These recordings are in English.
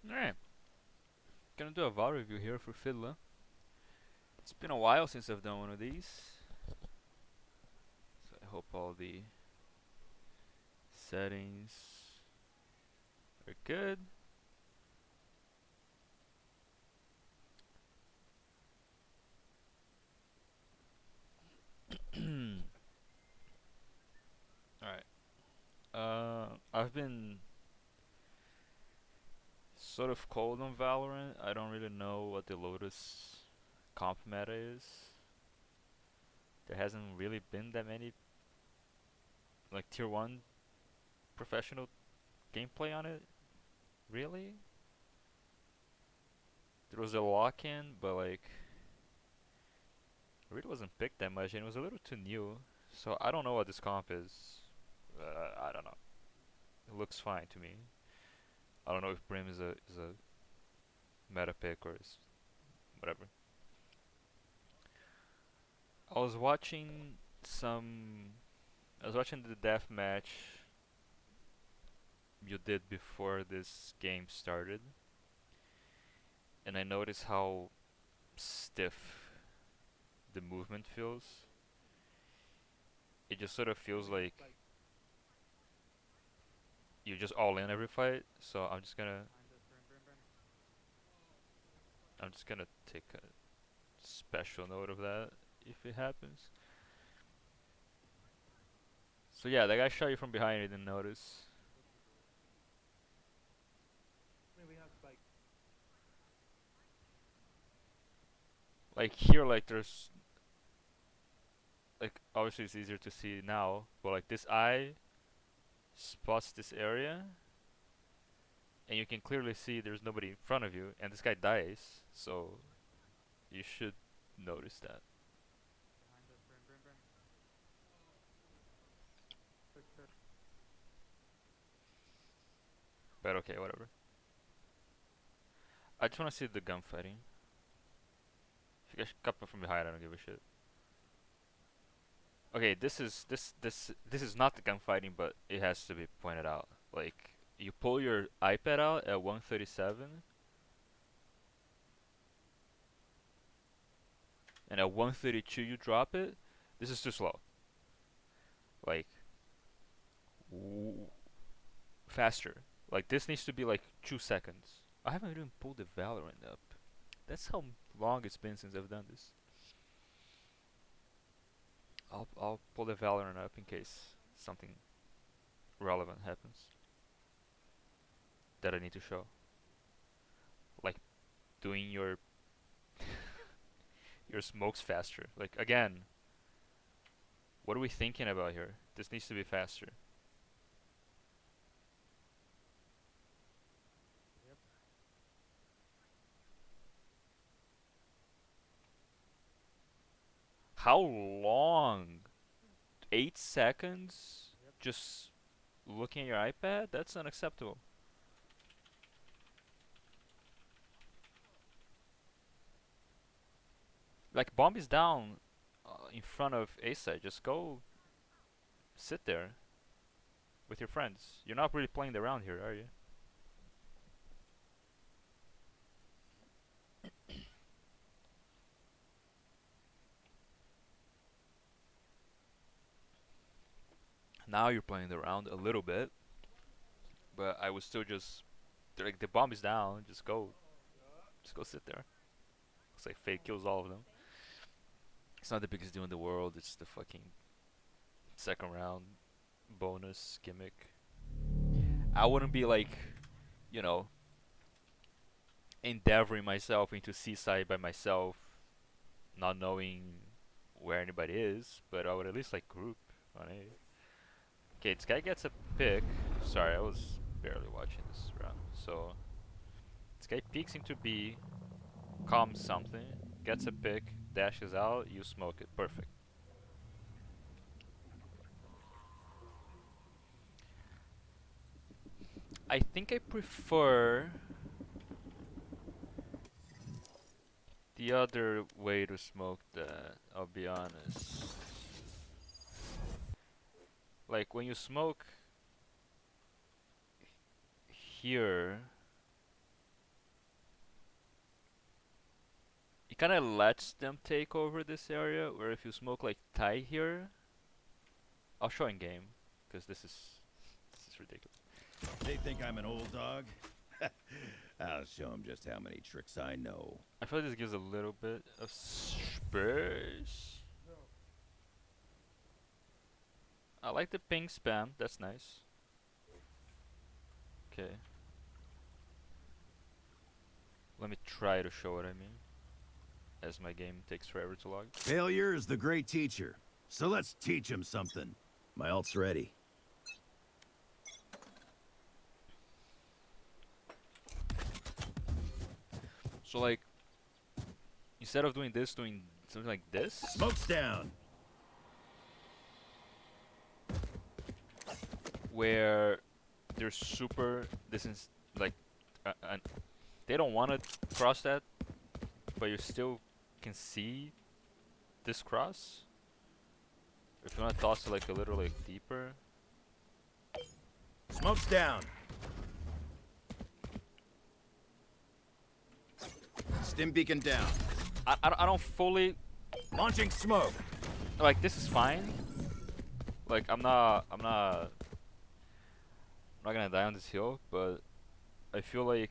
Alright, gonna do a Valo review here for Fiddlah. It's been a while since I've done one of these, so I hope all the settings are good. Alright, I've been sort of cold on Valorant. I don't really know what the Lotus comp meta is. There hasn't really been that many like tier 1 professional gameplay on it, really. There was a lock-in, but like it really wasn't picked that much, and it was a little too new. So I don't know what this comp is. I don't know. It looks fine to me. I don't know if Brim is a meta pick or is whatever. I was watching some. I was watching the death match you did before this game started, and I noticed how stiff the movement feels. It just sort of feels like you're just all in every fight. So I'm just gonna take a special note of that if it happens. So yeah, that guy shot you from behind, you didn't notice. Like here, like there's like obviously it's easier to see now, but like this eye spots this area, and you can clearly see there's nobody in front of you, and this guy dies. So you should notice that. But okay, whatever. I just wanna see the gunfighting. If you guys cut me from behind, I don't give a shit. Okay, this is not the gunfighting, but it has to be pointed out. Like you pull your iPad out at 137, and at 132 you drop it. This is too slow. Like faster. Like this needs to be like 2 seconds. I haven't even pulled the Valorant up. That's how long it's been since I've done this. I'll pull the Valorant up in case something relevant happens that I need to show. Like doing your smokes faster. Like again, what are we thinking about here? This needs to be faster. How long? 8 seconds? Just looking at your iPad? That's unacceptable. Like bomb is down in front of A side. Just go sit there with your friends. You're not really playing the round here, are you? Now you're playing the round a little bit, but I would still just like the bomb is down. Just go sit there. It's like fake kills all of them. It's not the biggest deal in the world. It's the fucking second round bonus gimmick. I wouldn't be like, you know, endeavoring myself into seaside by myself, not knowing where anybody is, but I would at least like group on A. Okay, this guy gets a pick. Sorry, I was barely watching this round. So this guy peeks into B, calms something, gets a pick, dashes out, you smoke it. Perfect. I think I prefer the other way to smoke that, I'll be honest. Like when you smoke here, it kind of lets them take over this area. Where if you smoke like tight here, I'll show in game, because this is ridiculous. They think I'm an old dog? I'll show them just how many tricks I know. I feel like this gives a little bit of space. I like the ping spam. That's nice. Okay. Let me try to show what I mean, as my game takes forever to log. Failure is the great teacher. So let's teach him something. My ult's ready. So like, instead of doing this, doing something like this. Smoke's down. Where they're super, this is like, they don't want to cross that, but you still can see this cross. If you want to toss it like a little like deeper. Smoke's down. Stim beacon down. I don't fully Launching smoke. like, this is fine. Like I'm not gonna die on this hill, but I feel like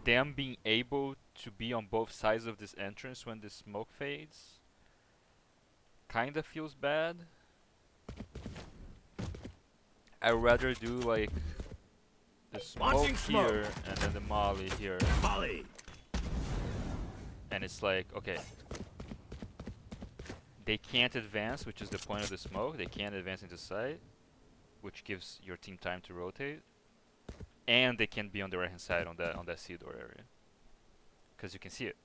them being able to be on both sides of this entrance when the smoke fades kinda feels bad. I'd rather do like the smoke Launching smoke. here and then the molly here. Molly. And it's like, okay, they can't advance, which is the point of the smoke. They can't advance into sight, which gives your team time to rotate. And they can be on the right hand side on that C door area, because you can see it.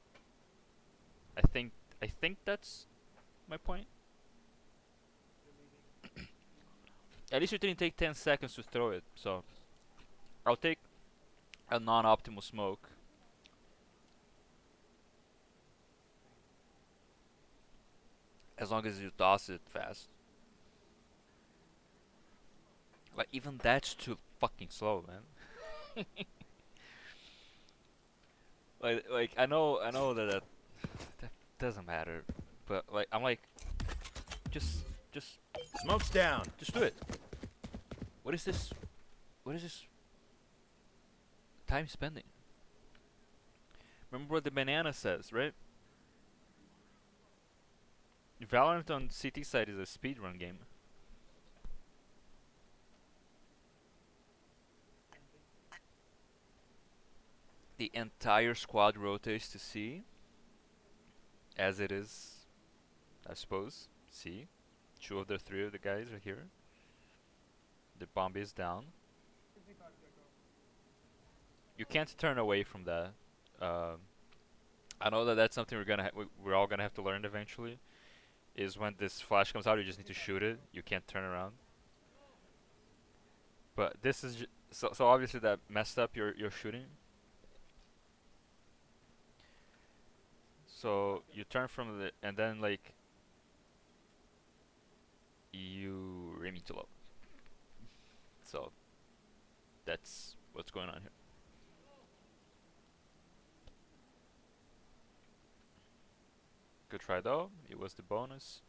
I think that's my point. At least it didn't take 10 seconds to throw it, so I'll take a non-optimal smoke. As long as you toss it fast. Like, even that's too fucking slow, man. like I know that doesn't matter, but like I'm like, just Smoke's down. just do it. What is this? What is this time spending? Remember what the banana says, right? Valorant on CT side is a speedrun game. The entire squad rotates to C, as it is, I suppose. C. Two of the three of the guys are here. The bomb is down. You can't turn away from that. I know that that's something we're all gonna have to learn eventually. Is when this flash comes out, you just need to shoot it. You can't turn around. But this is so obviously that messed up your shooting. So you turn from the and then like you rim too low. So that's what's going on here. Good try though. It was the bonus.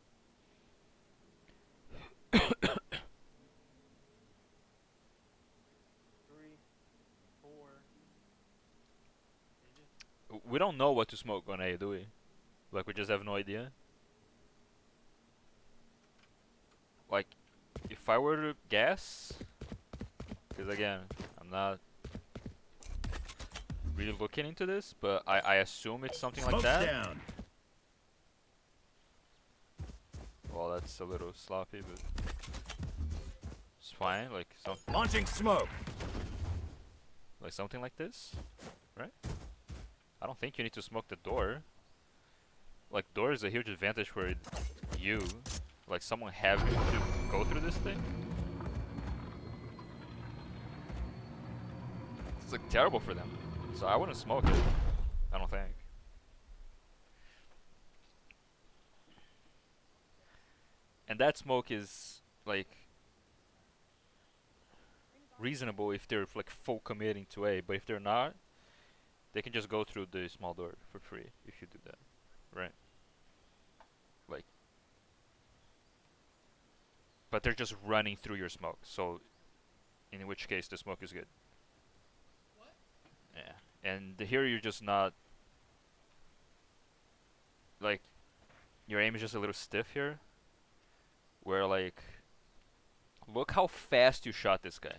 We don't know what to smoke on A, do we? Like, we just have no idea. Like, if I were to guess, because again, I'm not really looking into this, but I assume it's something like that. Down. Well, that's a little sloppy, but it's fine. Like Launching smoke. Like something like this, right? I don't think you need to smoke the door. Like, door is a huge advantage for you. Like, someone having to go through this thing. It's like terrible for them. So I wouldn't smoke it. I don't think. And that smoke is like reasonable if they're like full committing to A, but if they're not, They can just go through the small door for free if you do that, right? Like, but they're just running through your smoke. So, in which case the smoke is good. Yeah. And here you're just not like your aim is just a little stiff here. Where like, look how fast you shot this guy.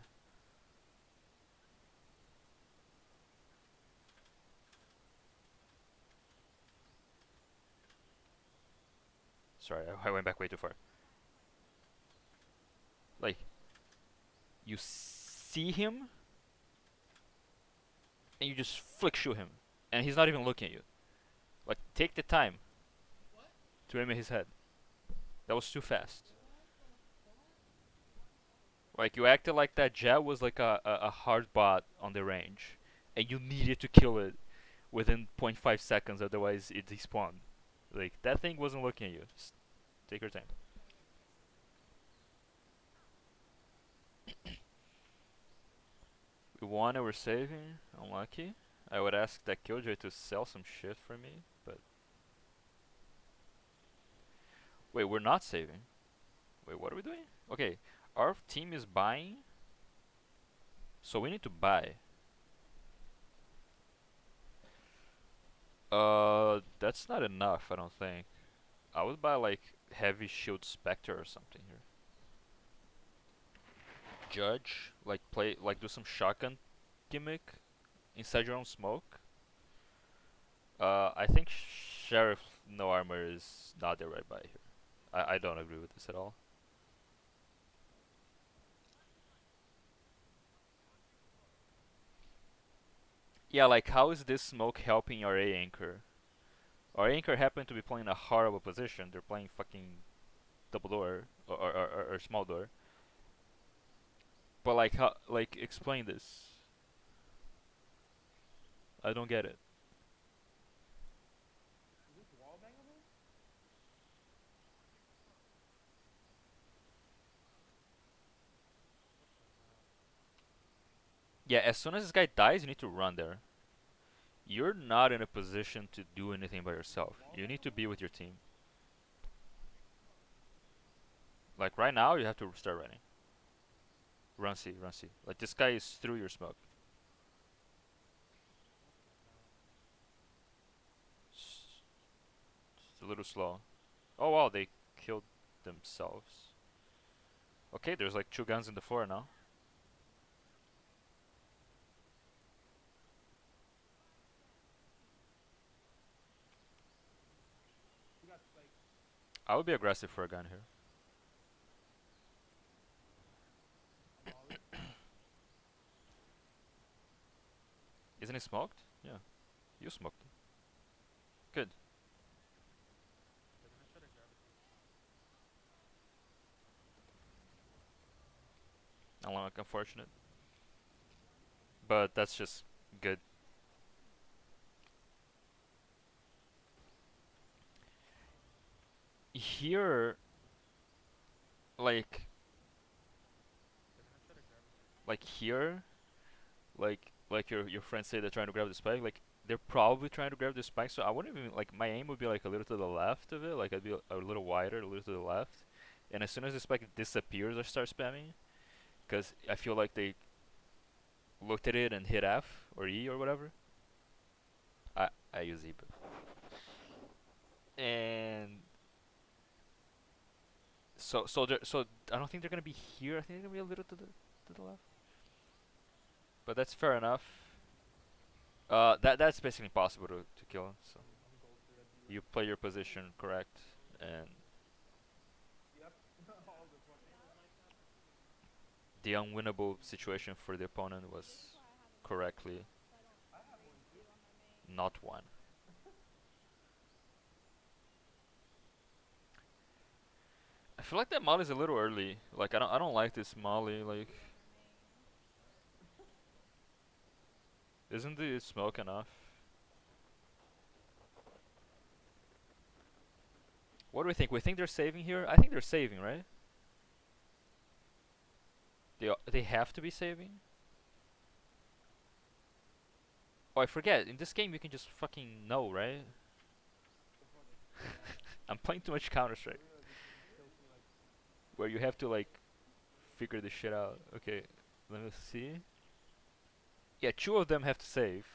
Sorry, I went back way too far. Like, you see him, and you just flick shoot him, and he's not even looking at you. Like, take the time to aim at his head. That was too fast. Like, you acted like that jet was like a hard bot on the range, and you needed to kill it within 0.5 seconds, otherwise it despawned. Like, that thing wasn't looking at you. Just take your time. We won and we're saving. Unlucky. I would ask that Killjoy to sell some shit for me, but... Wait, we're not saving. Wait, what are we doing? Okay, our team is buying, so we need to buy. That's not enough, I don't think. I would buy like Heavy Shield Spectre or something here. Judge, like play, like do some shotgun gimmick inside your own smoke. I think Sheriff no armor is not the right buy here. I don't agree with this at all. Yeah, like how is this smoke helping our A anchor? Our anchor happened to be playing a horrible position. They're playing fucking double door or small door. But like how, like explain this. I don't get it. Yeah, as soon as this guy dies, you need to run there. You're not in a position to do anything by yourself. You need to be with your team. Like right now, you have to start running. Run C, run C. Like this guy is through your smoke. It's a little slow. Oh wow, they killed themselves. Okay, there's like 2 guns in the floor now. I would be aggressive for a gun here. Isn't he smoked? Yeah, you smoked him. Good. Like unfortunate, but that's just good. Here, like, here, like your friends say they're trying to grab the spike. Like they're probably trying to grab the spike. So I wouldn't even like my aim would be like a little to the left of it. Like I'd be a little wider, a little to the left. And as soon as the spike disappears, I start spamming. Because I feel like they looked at it and hit F or E or whatever. I use E, but and so I don't think they're gonna be here. I think they're gonna be a little to the left. But that's fair enough. That's basically impossible to kill him. So you play your position correct, and the unwinnable situation for the opponent was correctly not won. I feel like that molly is a little early. Like I don't like this molly. Like, isn't the smoke enough? What do we think? We think they're saving here. I think they're saving, right? They have to be saving. Oh, I forget. In this game, you can just fucking know, right? I'm playing too much Counter Strike, where you have to like figure this shit out. Okay, let me see. Yeah, two of them have to save.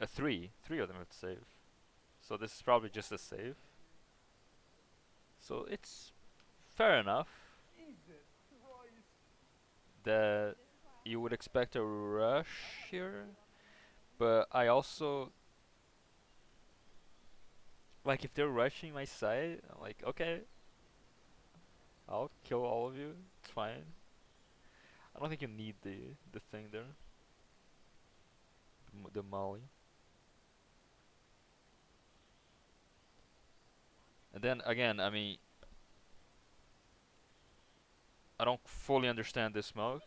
Three of them have to save. So this is probably just a save. So it's fair enough that you would expect a rush here, but I also like if they're rushing my side, I'm like, okay, I'll kill all of you. It's fine. I don't think you need the thing there, the molly. And then again, I mean, I don't fully understand this smoke.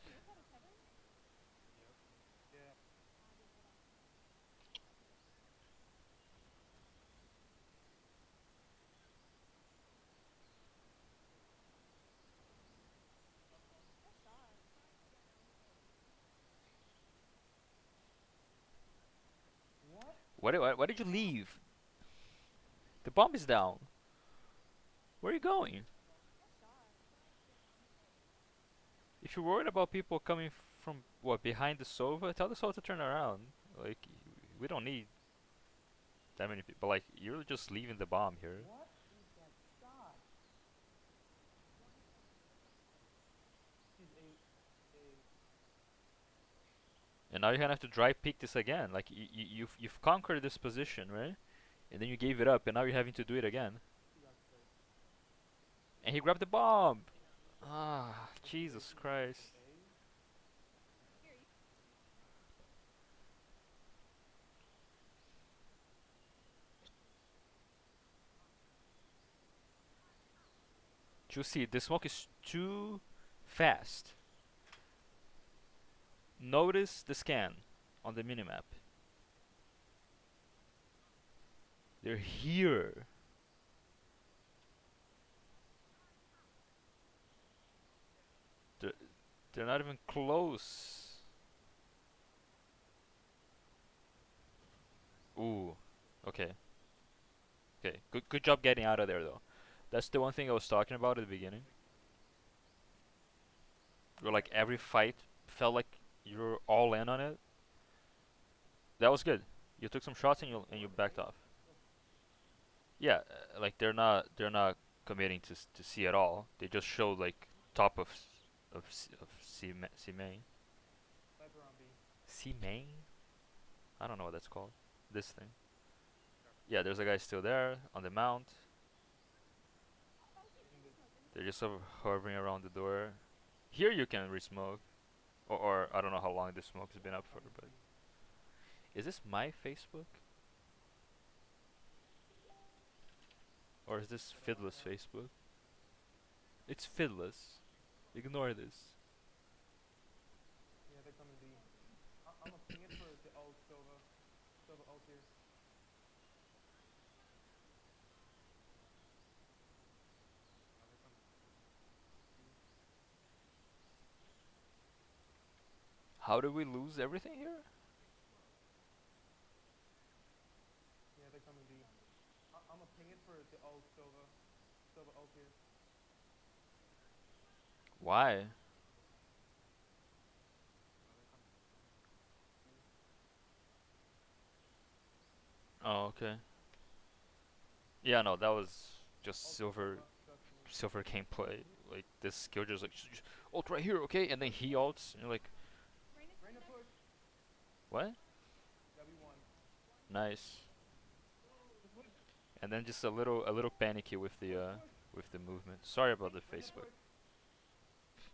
Why did you leave? The bomb is down. Where are you going? If you're worried about people coming from what behind the sofa, tell the sofa to turn around. Like we don't need that many people. Like you're just leaving the bomb here. And now you're gonna have to dry peek this again. Like you've conquered this position, right? And then you gave it up, and now you're having to do it again. And he grabbed the bomb. Ah, Jesus Christ. You see, the smoke is too fast. Notice the scan on the minimap. They're here. They're, they're not even close. Ooh. Okay. Okay. Good job getting out of there though. That's the one thing I was talking about at the beginning. Where like every fight felt like you're all in on it. That was good. You took some shots and you backed off. Yeah, like they're not committing to C at all. They just showed like top of C main. C main? I don't know what that's called. This thing. Yeah, there's a guy still there on the mount. They're just sort of hovering around the door. Here you can resmoke, or I don't know how long this smoke has been up for, but is this my Facebook or is this Fiddlah's Facebook? It's Fiddlah's. Ignore this. How did we lose everything here? Why? Oh, okay. Yeah, no, that was just silver gameplay. Like this skill just like ult right here, okay, and then he ults, and you're like, what? Nice. And then just a little panicky with the movement. Sorry about the Facebook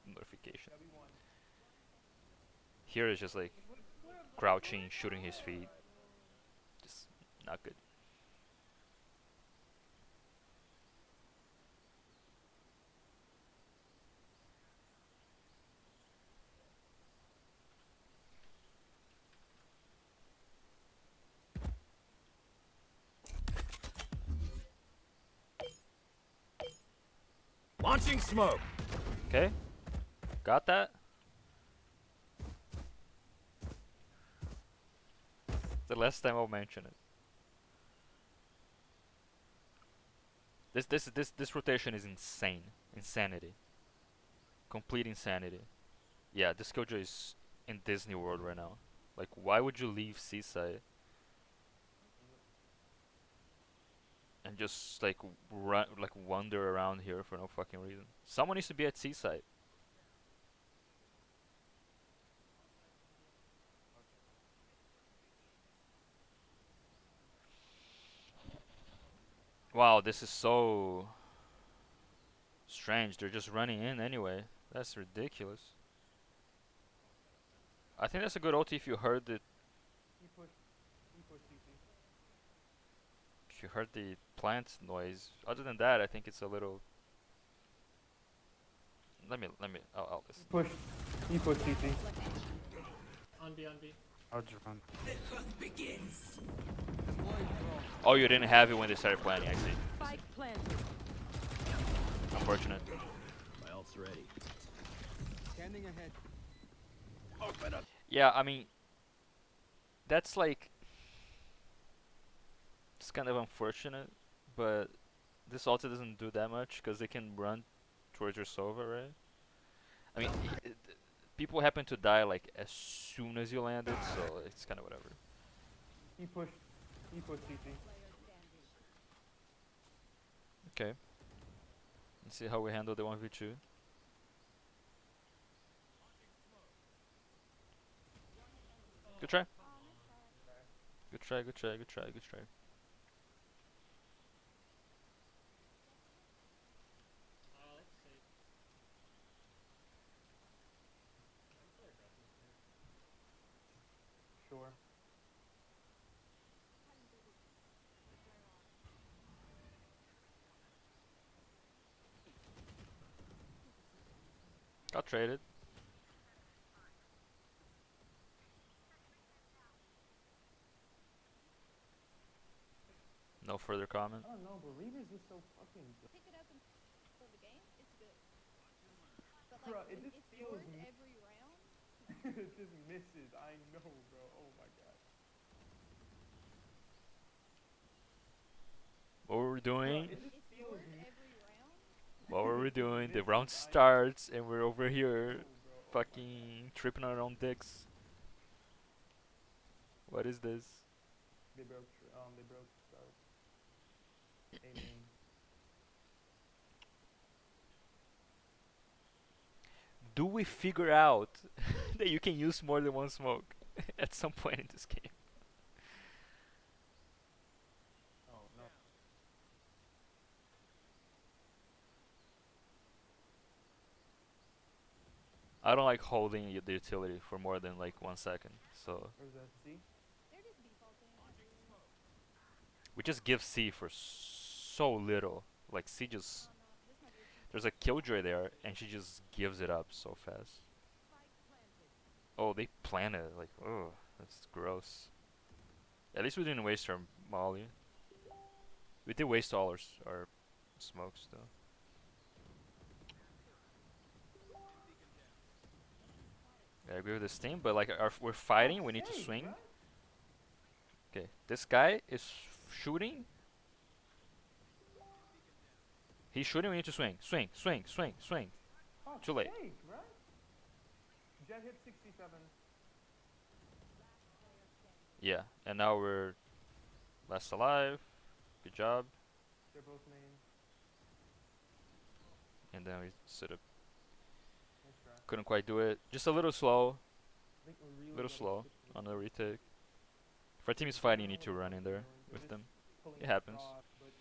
notification. Here is just like crouching, shooting his feet. Just not good. Launching smoke. Okay, got that. The last time I'll mention it. This rotation is insane. Insanity. Complete insanity. Yeah, this Killjoy is in Disney World right now. Like, why would you leave Seaside and just like run, like wander around here for no fucking reason? Someone needs to be at Seaside. Wow, this is so strange. They're just running in anyway. That's ridiculous. I think that's a good ulti if you heard it. He pushed. He pushed CT. If you heard the plant noise. Other than that, I think it's a little. Let me. I'll He listen. pushed. He pushed CT. On B, on B. I'll just run. Oh, you didn't have it when they started planning. I see. Spike planted. Unfortunate. My ult's ready. Standing ahead. Open up. Yeah, I mean, that's like. It's kind of unfortunate, but this ulti doesn't do that much because they can run towards your Sova, right? I mean, people happen to die like as soon as you land it, so it's kind of whatever. He pushed. He pushed CT. Okay. Let's see how we handle the 1v2. Good try. Good try, good try, good try, good try. Let's see. Sure. Got traded. No further comment. I don't know, but Reaver's just so fucking good. Pick it up and for the game, it's good. But like, Bruh, it when just it's feels yours m- every round. it just misses. I know, bro. Oh my god. What were we doing? It just It's feels yours m- every round. What were we it just doing? The misses. round I starts and we're over here know, bro. Oh my fucking tripping our own dicks. What is this? god. They broke start. Amen. Do we figure out that you can use more than one smoke at some point in this game? Oh no. I don't like holding the utility for more than like 1 second, so Where's that? C? They're just defaulting. we just give C for so little. Like C just, Oh no, this might be a CT. there's a killjoy there and she just gives it up so fast. Oh, they planted it, like, oh, that's gross. At least we didn't waste our molly. We did waste all our smokes though. I agree with this team, but like, we're fighting, we need to Sake, swing. bruh. Okay, this guy is shooting. He's shooting, we need to swing. Swing, swing, swing, swing. Fuck's Too late. sake, bruh. Jet hit 67. Yeah, and now we're last alive. Good job. They're both main. And then we sort of Nice try. couldn't quite do it. Just a little slow, I think we're really little gonna slow stick to on this. the retake. If our team is I fighting, you don't need know to what run the in fuck there they're doing. with They're them. just pulling It the happens. fraud, but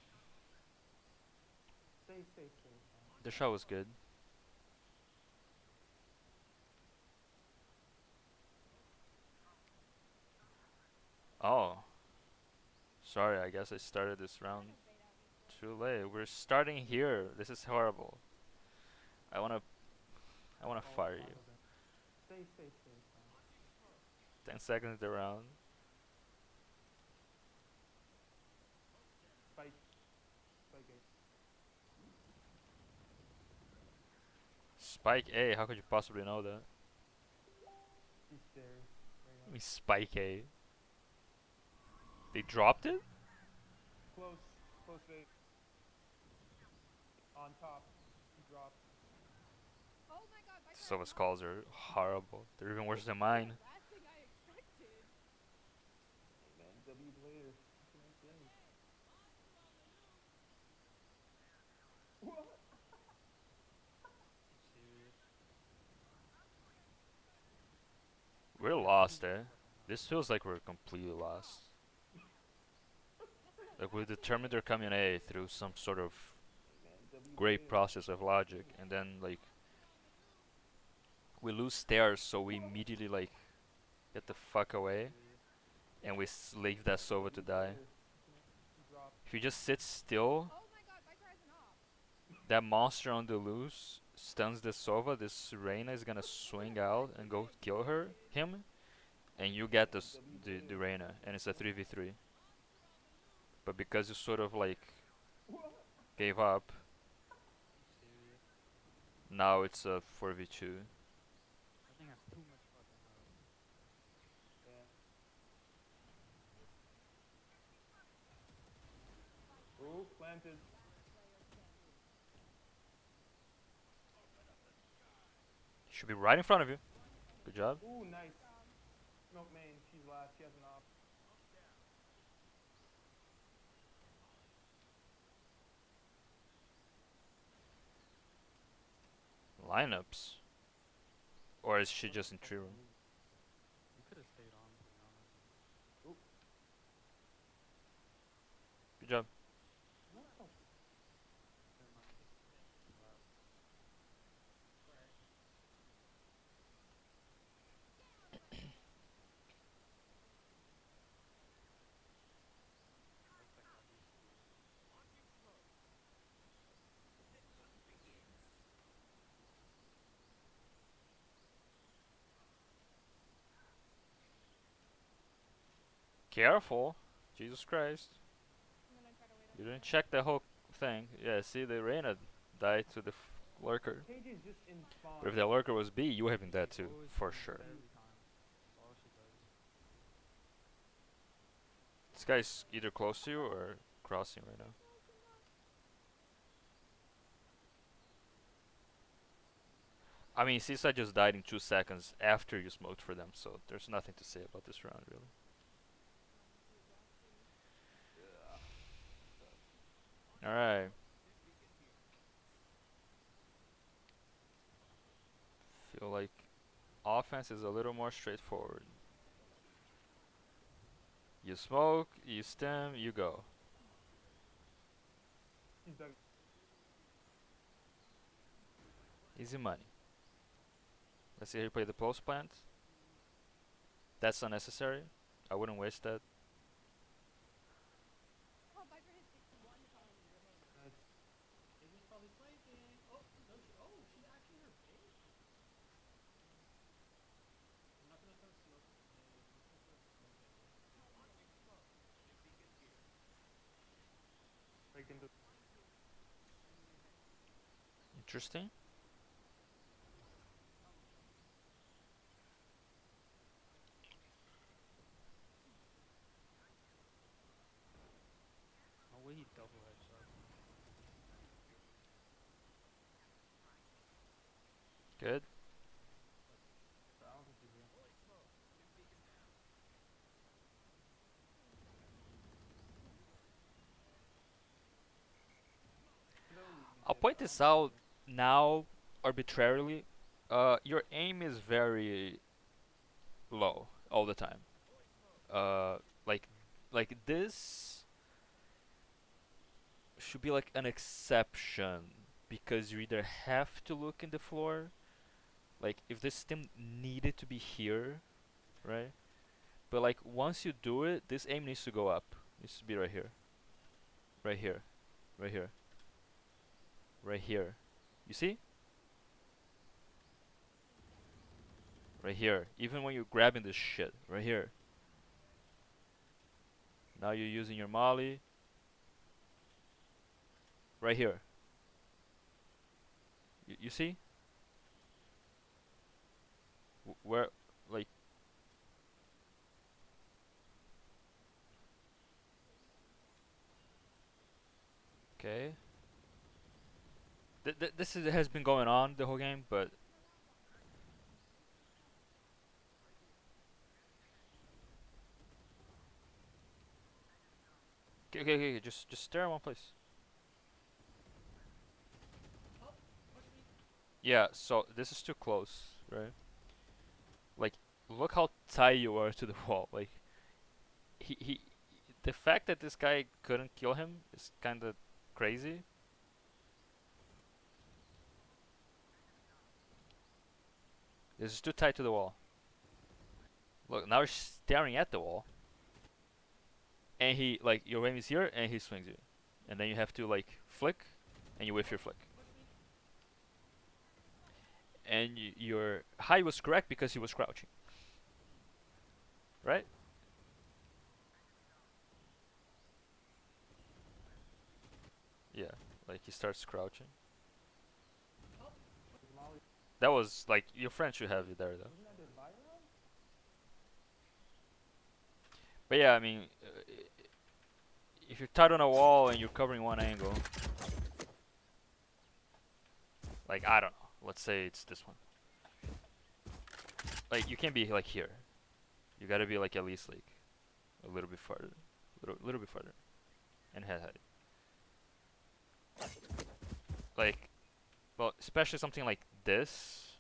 stay. The shot was good. Oh, sorry. I guess I started this round too late. We're starting here. This is horrible. I wanna, I wanna Oh, fire fine you. with it. Stay. Fine. 10 seconds the round. Spike. Spike it. Spike A. How could you possibly know that? He's stairs. I mean, Spike A. They dropped it? Close. Close fade. On top. He dropped. Oh my god, Viper has Sova's knocked. calls are horrible. They're even worse than The mine. last thing I expected. Hey man, W player. What can I say? What? You serious? We're lost, eh? This feels like we're completely lost. That's Like so we determined they're coming A through some sort of Hey man, W great player. process of logic, and then like we lose stairs, so we immediately like get the fuck away, Serious? and we leave that Sova to W die. player. He dropped. If you just sit still, Oh my god, Viper has an op. that monster on the loose stuns the Sova. This Reyna is gonna swing out and go kill him, and you get Man, this W the player. Reyna, and it's a 3v3. But because you sort of like What? gave up, You serious? now it's a 4v2. That thing has too much fucking health. Yeah. Ooh, planted. Should be right in front of you. Good job. Ooh, nice. Smoke main. She's last. She has an op. Lineups, or is she just in tree room? You could have stayed on, to be honest. Ooh. Good job. No. Never mind. Last. Looks like at least two. Careful. Jesus Christ. I'm gonna try to wait on You the didn't side. check the whole thing. Yeah, see, the Reyna died to the lurker. KJ's just in spawn. But if that lurker was B, you would have been dead She too, always for comes sure. dead every time. That's all she does. This guy's either close to you or crossing right now. I mean, Seaside just died in 2 seconds after you smoked for them, so there's nothing to say about this round, really. Alright. Feel like offense is a little more straightforward. You smoke, you stem, you go. He's dug. Easy money. Let's see how you play the close plant. That's unnecessary. I wouldn't waste that. Oh, Viper hit 61 remaining. Nice. Avery's probably flanking. Oh, no, she's actually her bait? I'm not gonna start smoking. I'm just gonna start smoking. Break into. Interesting. No way he double headshots me. Good. I don't think he's here. I'll point this out now arbitrarily. Your aim is very low all the time. Uh, like, like this should be like an exception because you either have to look in the floor, like if this stem needed to be here, right? But like once you do it, this aim needs to go up. Needs to be right here, right here, right here, right here. You see? Right here. Even when you're grabbing this shit, right here. Now you're using your molly. Right here. You see? Where, like, Okay. This has been going on the whole game, but okay. Just stare in one place. Help! Push me! Yeah. So this is too close, right? Like, look how tight you are to the wall. Like, he the fact that this guy couldn't kill him is kind of crazy. This is too tight to the wall. Look, now you're staring at the wall, and he like your aim is here, and he swings you, and then you have to like flick, and you whiff your flick. Push me! And your height was correct because he was crouching, right? Yeah, like he starts crouching. Help! Molly, That was like your friend should have you there though. wasn't that the Valorant? But yeah, I mean, if you're tied on a wall and you're covering one angle, like I don't know, let's say it's this one. Like you can't be like here. You gotta be like at least like a little bit farther, little bit farther, and head height. Like, well, especially something like this,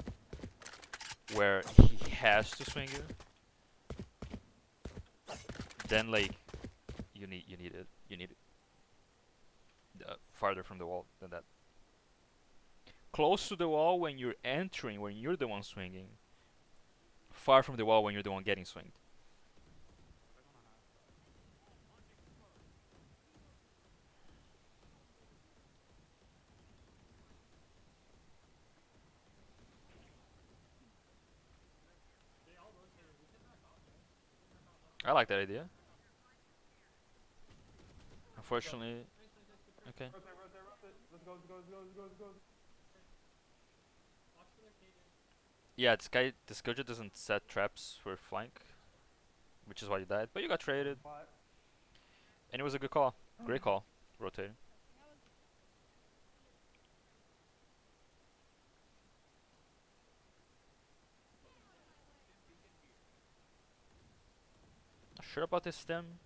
where he has to swing you. Then like, you need it. You need it farther from the wall than that. Close to the wall when you're entering, when you're the one swinging. Far from the wall when you're the one getting swinged. They all rotated. We can back off, man. We can back off left. I like that idea. Let's Unfortunately, Nice, nice, nice. Good okay. rotate. Let's go, let's go, let's go, let's go, let's go. Watch for their cages. Yeah, this Gojo doesn't set traps for flank, which is why you died. But you got traded, But and it was a good call. Great call, rotating. That was Not sure about this stem.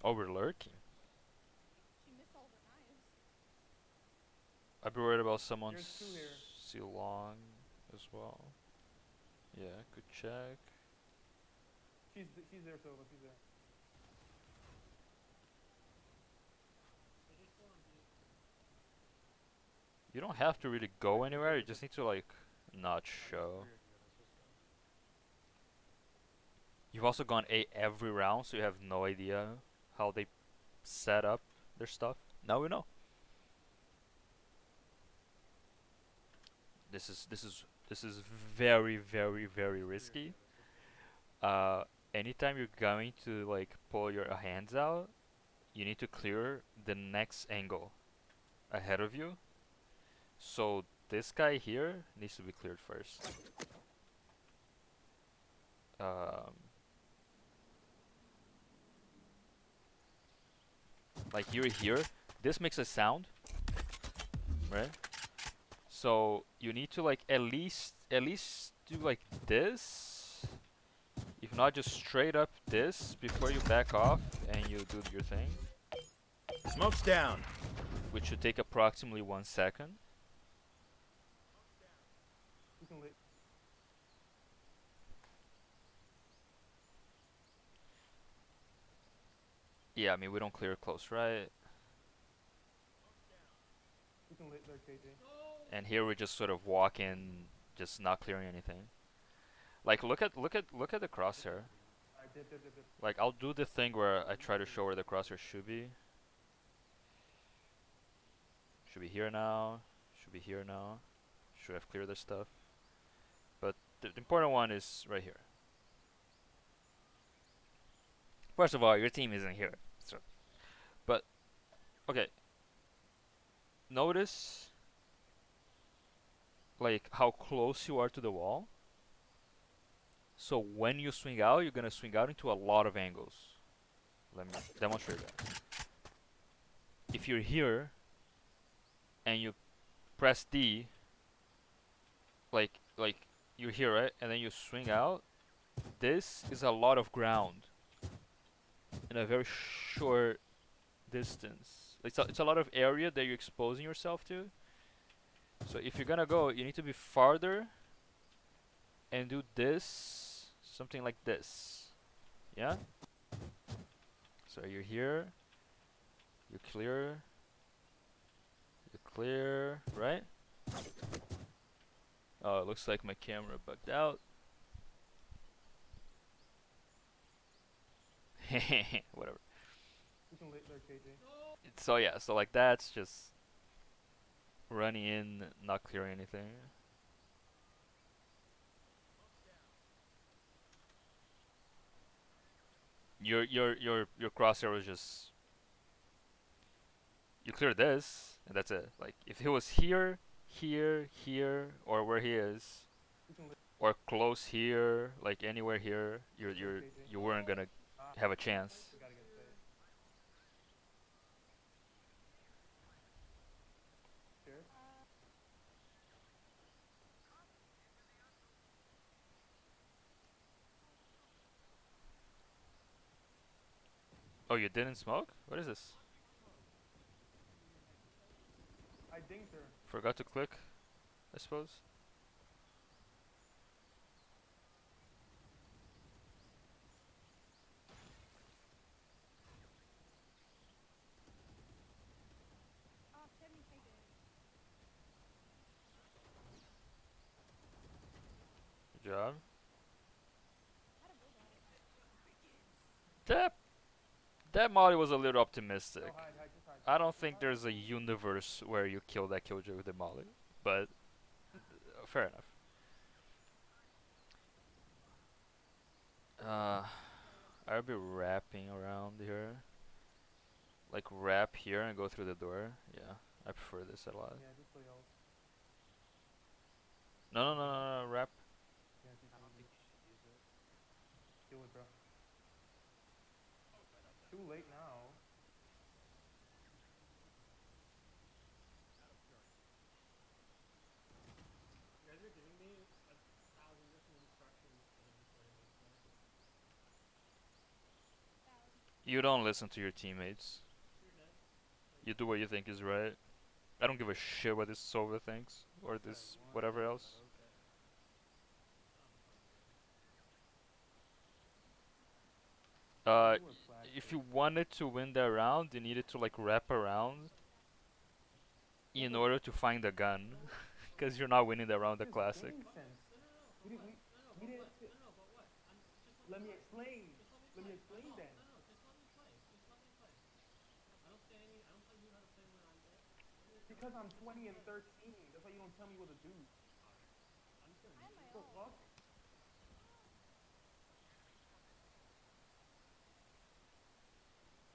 Oh, we're lurking. she missed all the knives. I'd be worried about someone's There's two here. Silong as well. Yeah, good check. she's there, Sova. She's there. They just still on B. You don't have to really go anywhere. You just need to like not show. You've also gone A every round, so you have no idea how they set up their stuff. Now we know. This is very risky. Anytime you're going to like pull your hands out, you need to clear the next angle ahead of you. So this guy here needs to be cleared first. Like you're here, this makes a sound, right? So you need to like at least do like this, if not just straight up this before you back off and you do your thing, Smoke's down. which should take approximately 1 second. We can lit. Yeah, I mean we don't clear close, right? We can lit their KJ. And here we just sort of walk in, just not clearing anything. Like look at the crosshair. Alright, dip. Like I'll do the thing where I try to show where the crosshair should be. Should be here now. Should be here now. Should have cleared this stuff. But the important one is right here. First of all, your team isn't here. So, but okay. Notice like how close you are to the wall. So when you swing out, you're gonna swing out into a lot of angles. Let me demonstrate that. If you're here and you press D, like you're here, right? And then you swing out. This is a lot of ground in a very short distance. It's a lot of area that you're exposing yourself to. So if you're gonna go, you need to be farther and do this, something like this. Yeah? So you're here, you clear, right? Oh, it looks like my camera bugged out. Whatever. You can lit there, KJ. So yeah, so like that's just running in, not clearing anything. Your crosshair was just, you clear this and that's it. Like if he was here, here, or where he is, You can lit. or close here, like anywhere here, KJ. you weren't gonna Ah, have a chance. we gotta get safe. Sure. Oh, you didn't smoke? What is this? I dinged her. Forgot to click, I suppose. Oh, send me KJ. Good job. How to build that? That that Molly was a little optimistic. No, hide, just hide. I don't think there's a universe where you kill that killjoy with the Molly, but fair enough. I'll be wrapping around here. Like wrap here and go through the door. Yeah, I prefer this a lot. Yeah, just play else. No, wrap. Yeah, I don't think you should use it. do it, bro. Too late now. You guys are giving me 1,000 different instructions for the play this way. Valid. You don't listen to your teammates. You're dead. You do what you think is right. I don't give a shit what this Sova thinks or this whatever else. Okay. You were flagged, If bro. you wanted to win that round, you needed to like wrap around in order to find a gun, because you're not winning that round the This classic. game sense. No, We didn't. We didn't. but what? Just Let let me me play. explain. Just let me Let play. me explain then. Just let me play. Just let me play. I don't tell you how to play when I'm there. Because I'm 20 and 13. That's why you don't tell me what to do. Alright. I'm just gonna I have mute my you. The ult. fuck?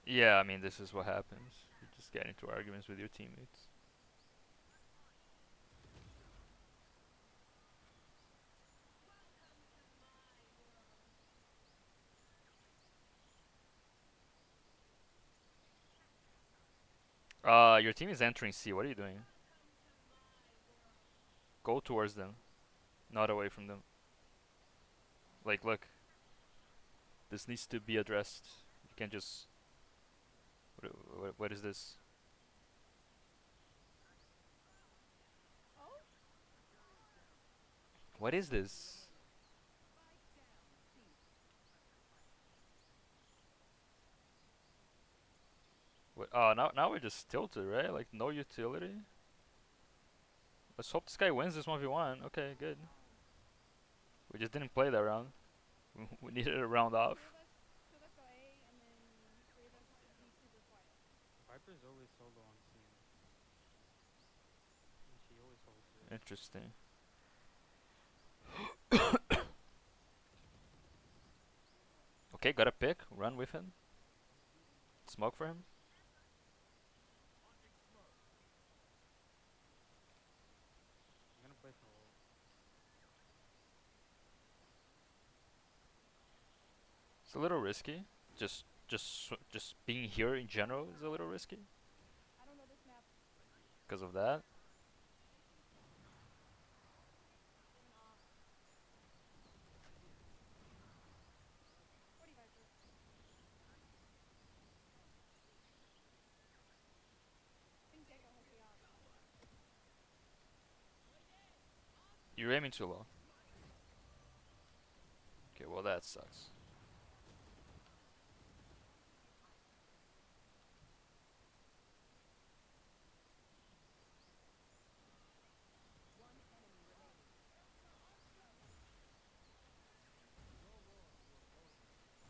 Yeah, I mean this is what happens. You just get into arguments with your teammates. Your team is entering C. What are you doing? Go towards them, not away from them. Like, look, this needs to be addressed. You can't just. What is this? Oh? What is this? What? Oh, now we're just tilted, right? Like no utility. Let's hope this guy wins this 1v1. Okay, good. We just didn't play that round. We needed a round off. Two of us go A, and then three of us be super quiet. Viper's always solo on scene. And she always holds it. Interesting. Okay, got a pick. Run with him. Smoke for him. I'm gonna play for ult. It's a little risky. Just just being here in general is a little risky I don't know this map. because of that. Even off. 40 Viper. Think Gecko has the op. You're aiming too low. Okay, well that sucks.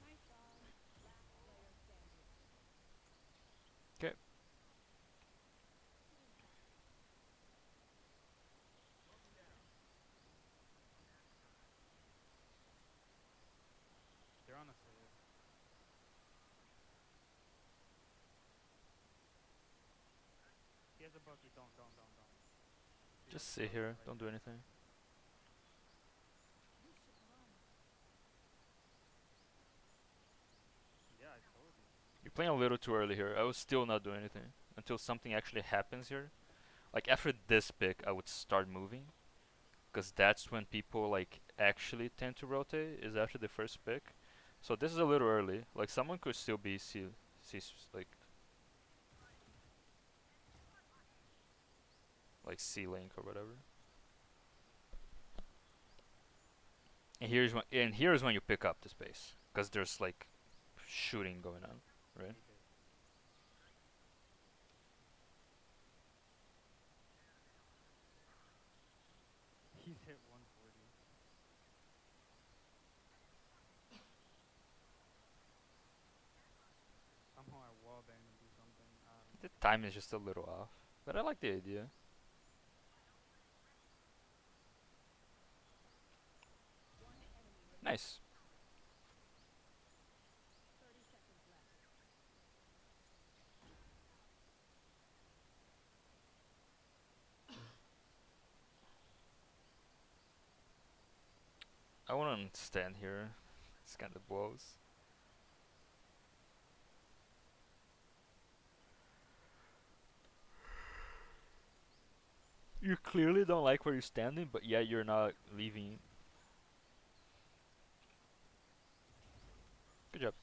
Nice job. Okay. They're on a save. He has a buggy. Don't. He has Just a sit buggy here. right Don't do there. anything. Yeah, I told you. You're playing a little too early here. I was still not doing anything until something actually happens here. Like after this pick, I would start moving, because that's when people like actually tend to rotate. Is after the first pick. So this is a little early. Like someone could still be like C link or whatever. And here's when you pick up the space, because there's like shooting going on, right? He did. He's hit 140. Somehow I wallbang and do something. I don't know. The time is just a little off, but I like the idea. Nice. I wouldn't stand here. It's kind of blows. You clearly don't like where you're standing, but yet you're not leaving. Good job.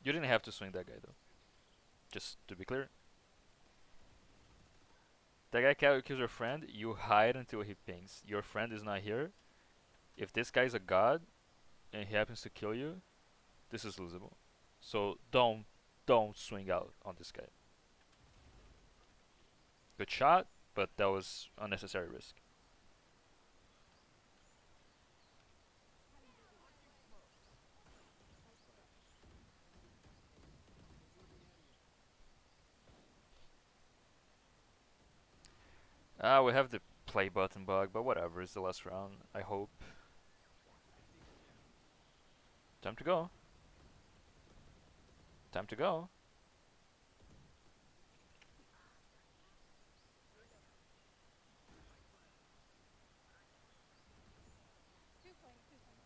You didn't have to swing that guy though. Just to be clear. That guy kills your friend, you hide until he pings. Your friend is not here. If this guy's a god and he happens to kill you, this is losable. So don't swing out on this guy. Good shot, but that was unnecessary risk. We have the play button bug, but whatever, it's the last round, I hope. Time to go. Time to go. Two playing, two playing.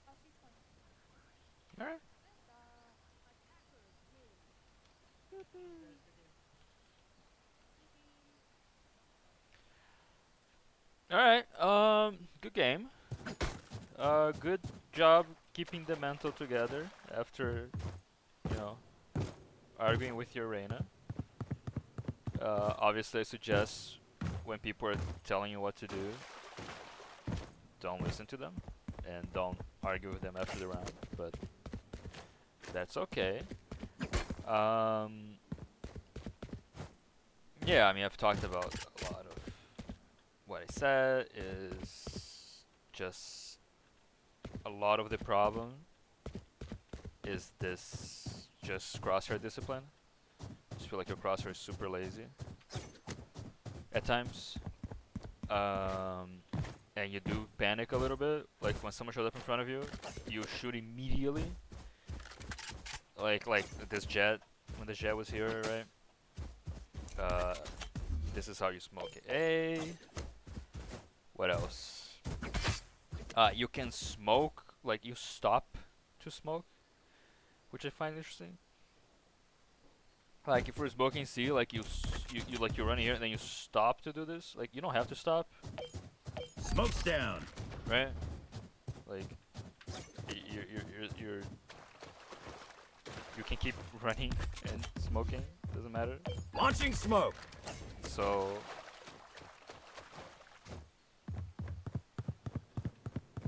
Oh, she's playing. Alright. Alright, good game. Good job keeping the mental together after, you know, arguing with your Reina. Obviously, I suggest when people are telling you what to do, don't listen to them and don't argue with them after the round, but that's okay. Yeah, I mean, I've talked about a lot of what I said is just a lot of the problem is this just crosshair discipline. Just feel like your crosshair is super lazy at times. And you do panic a little bit. Like when someone shows up in front of you, you shoot immediately. Like this jet, when the jet was here, right? this is how you smoke it. Hey, what else? You can smoke, like you stop to smoke, which I find interesting. Like if you're smoking C, like you like you run here and then you stop to do this. Like you don't have to stop, Smoke's down. right? Like you can keep running and smoking. Doesn't matter. Launching smoke. So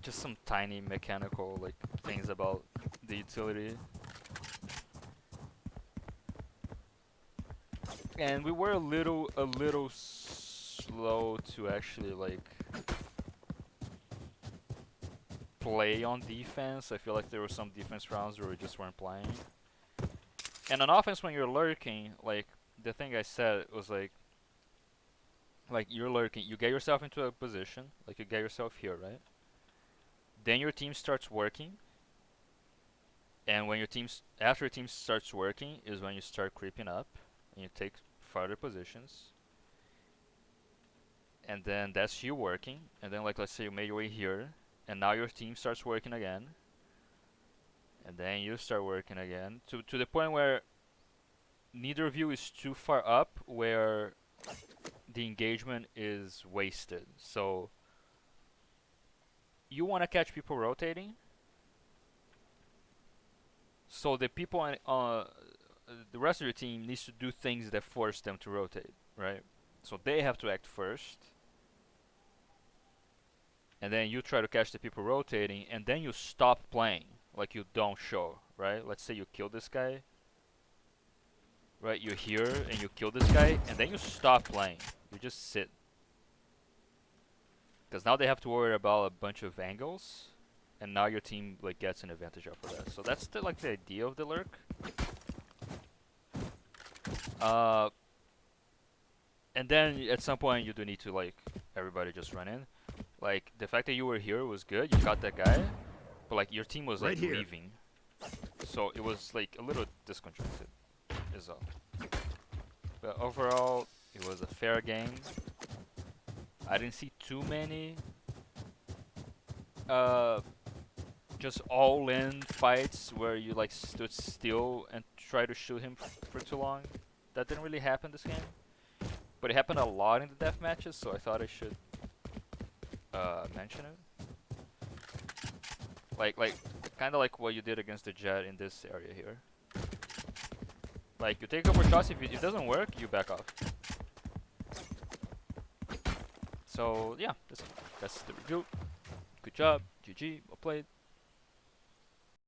just some tiny mechanical like things about the utility. And we were a little slow to actually like play on defense. I feel like there were some defense rounds where we just weren't playing. And on offense, when you're lurking, like the thing I said was like you're lurking, you get yourself into a position, like you get yourself here, right? Then your team starts working, and when after your team starts working is when you start creeping up and you take further positions. And then that's you working, and then like let's say you made your way here, and now your team starts working again, and then you start working again to the point where neither of you is too far up where the engagement is wasted. So you want to catch people rotating, so the people on the rest of your team needs to do things that force them to rotate, right? So they have to act first, and then you try to catch the people rotating, and then you stop playing, like you don't show, right? Let's say you kill this guy, right? You're here and you kill this guy, and then you stop playing. You just sit, because now they have to worry about a bunch of angles, and now your team like gets an advantage off of that. So that's the like the idea of the lurk. And then at some point you do need to like everybody just run in. Like the fact that you were here was good. You got that guy, but like your team was like Right here. leaving, so it was like a little disconjuncted, is all. But overall, it was a fair game. I didn't see too many just all-in fights where you like stood still and try to shoot him for too long. That didn't really happen this game, but it happened a lot in the death matches, so I thought I should mention it. Like kind of like what you did against the Jet in this area here. Like you take a couple shots, if it doesn't work, you back off. So yeah, that's the review. Good job, GG, well played.